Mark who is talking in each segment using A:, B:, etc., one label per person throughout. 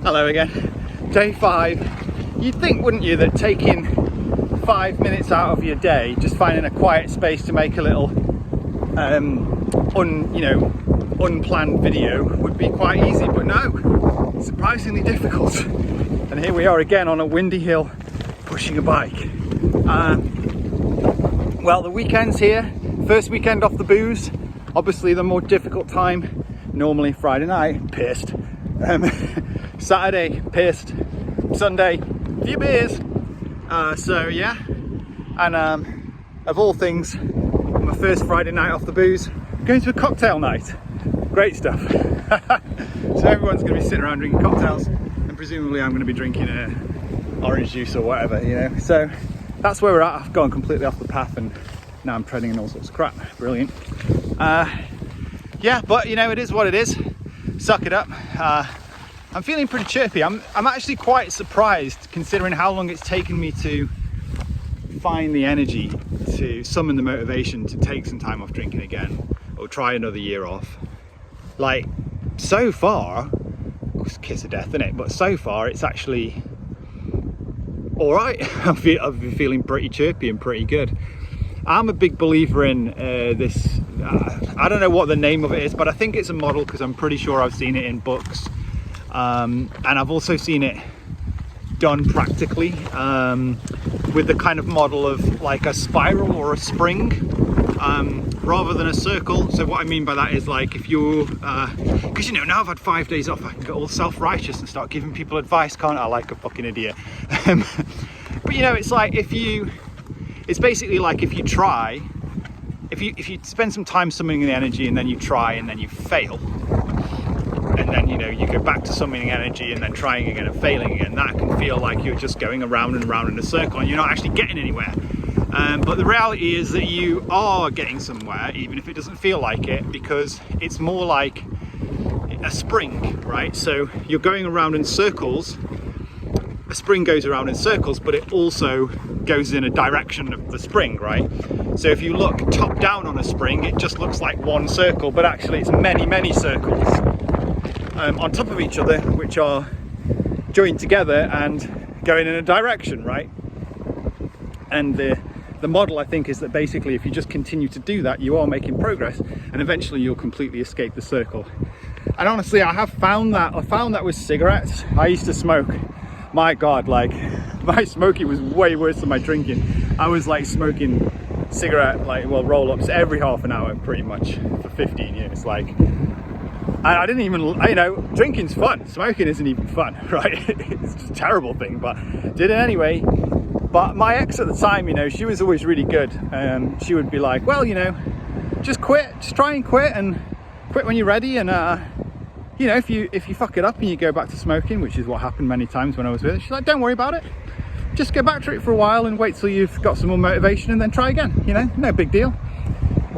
A: Hello again. Day 5. You'd think, wouldn't you, that taking 5 minutes out of your day, just finding a quiet space to make a little unplanned video would be quite easy, but no, surprisingly difficult. And here we are again on a windy hill pushing a bike. Well, the weekend's here, first weekend off the booze, obviously the more difficult time. Normally Friday night, pissed. Saturday, pissed. Sunday, few beers. So yeah, and of all things, my first Friday night off the booze, going to a cocktail night. Great stuff. So everyone's going to be sitting around drinking cocktails, and presumably I'm going to be drinking orange juice or whatever, you know. So that's where we're at. I've gone completely off the path, and now I'm treading in all sorts of crap. Brilliant. Yeah, but you know, it is what it is. Suck it up. I'm feeling pretty chirpy. I'm actually quite surprised, considering how long it's taken me to find the energy, to summon the motivation to take some time off drinking again, or try another year off. Like, so far, it's a kiss of death, isn't it? But so far, it's actually all right. I've been feeling pretty chirpy and pretty good. I'm a big believer in this, I don't know what the name of it is, but I think it's a model because I'm pretty sure I've seen it in books. And I've also seen it done practically with the kind of model of like a spiral or a spring rather than a circle. So what I mean by that is, like, if you, because you know, now I've had 5 days off, I can get all self-righteous and start giving people advice, can't I, like a fucking idiot. But you know, it's like it's basically like if you try, if you spend some time summoning the energy and then you try and then you fail, and then, you know, you go back to summoning energy and then trying again and failing again, that can feel like you're just going around and around in a circle and you're not actually getting anywhere. But the reality is that you are getting somewhere, even if it doesn't feel like it, because it's more like a spring, right? So you're going around in circles. A spring goes around in circles, but it also goes in a direction of the spring, right? So if you look top down on a spring, it just looks like one circle, but actually it's many, many circles on top of each other, which are joined together and going in a direction, right? And the model, I think, is that basically if you just continue to do that, you are making progress, and eventually you'll completely escape the circle. And honestly, I found that with cigarettes. I used to smoke. My God, like, my smoking was way worse than my drinking. I was like smoking cigarette, roll-ups every half an hour pretty much for 15 years. Like, and I didn't even, you know, drinking's fun. Smoking isn't even fun, right? It's just a terrible thing, but did it anyway. But my ex at the time, you know, she was always really good. She would be like, well, you know, just quit, just try and quit, and quit when you're ready. And, you know, if you fuck it up and you go back to smoking, which is what happened many times when I was with her, she's like, don't worry about it. Just go back to it for a while and wait till you've got some more motivation and then try again, you know, no big deal.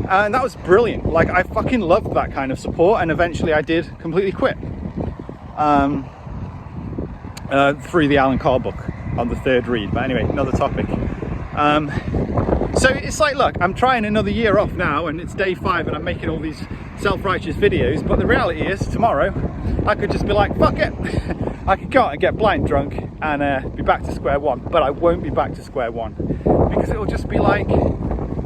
A: And that was brilliant. Like, I fucking loved that kind of support, and eventually I did completely quit. Through the Alan Carr book on the third read, but anyway, another topic. So it's like, look, I'm trying another year off now, and it's day 5 and I'm making all these self-righteous videos, but the reality is tomorrow I could just be like, fuck it. I could go out and get blind drunk and be back to square one, but I won't be back to square one, because it'll just be like,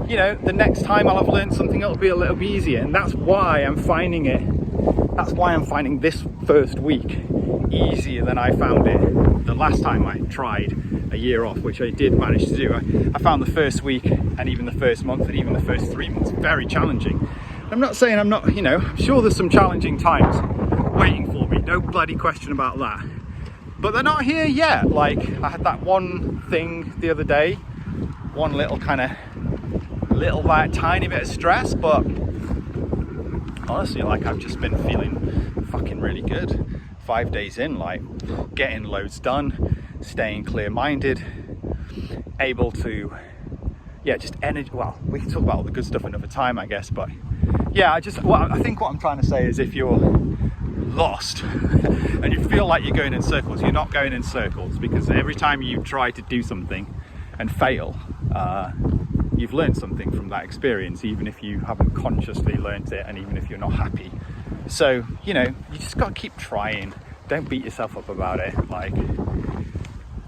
A: you know, the next time I'll have learned something, it'll be a little bit easier. And that's why I'm finding this first week easier than I found it the last time I tried a year off, which I did manage to do. I found the first week and even the first month and even the first 3 months very challenging. I'm not saying I'm not, you know, I'm sure there's some challenging times waiting for me, no bloody question about that. But they're not here yet. Like, I had that one thing the other day, one little like tiny bit of stress, but honestly, like, I've just been feeling fucking really good 5 days in, like getting loads done, staying clear-minded, able to, yeah, just energy. Well, we can talk about all the good stuff another time, I guess, but yeah, I think what I'm trying to say is, if you're lost and you feel like you're going in circles, you're not going in circles, because every time you try to do something and fail, you've learned something from that experience, even if you haven't consciously learned it, and even if you're not happy. So, you know, you just got to keep trying, don't beat yourself up about it. Like,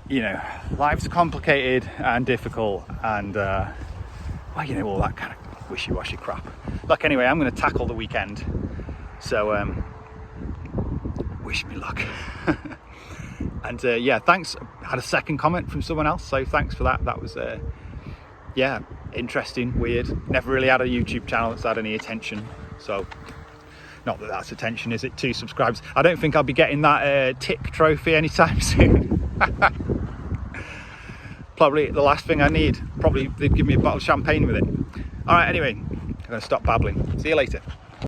A: you know, life's complicated and difficult, and well, you know, all that kind of wishy-washy crap. Look, anyway, I'm going to tackle the weekend, so wish me luck. And yeah, thanks. I had a second comment from someone else, so thanks for that. That was yeah, interesting, weird. Never really had a YouTube channel that's had any attention, so not that that's attention, is it? 2 subscribers. I don't think I'll be getting that tick trophy anytime soon. Probably the last thing I need. Probably they'd give me a bottle of champagne with it. All right, anyway, I'm gonna stop babbling. See you later.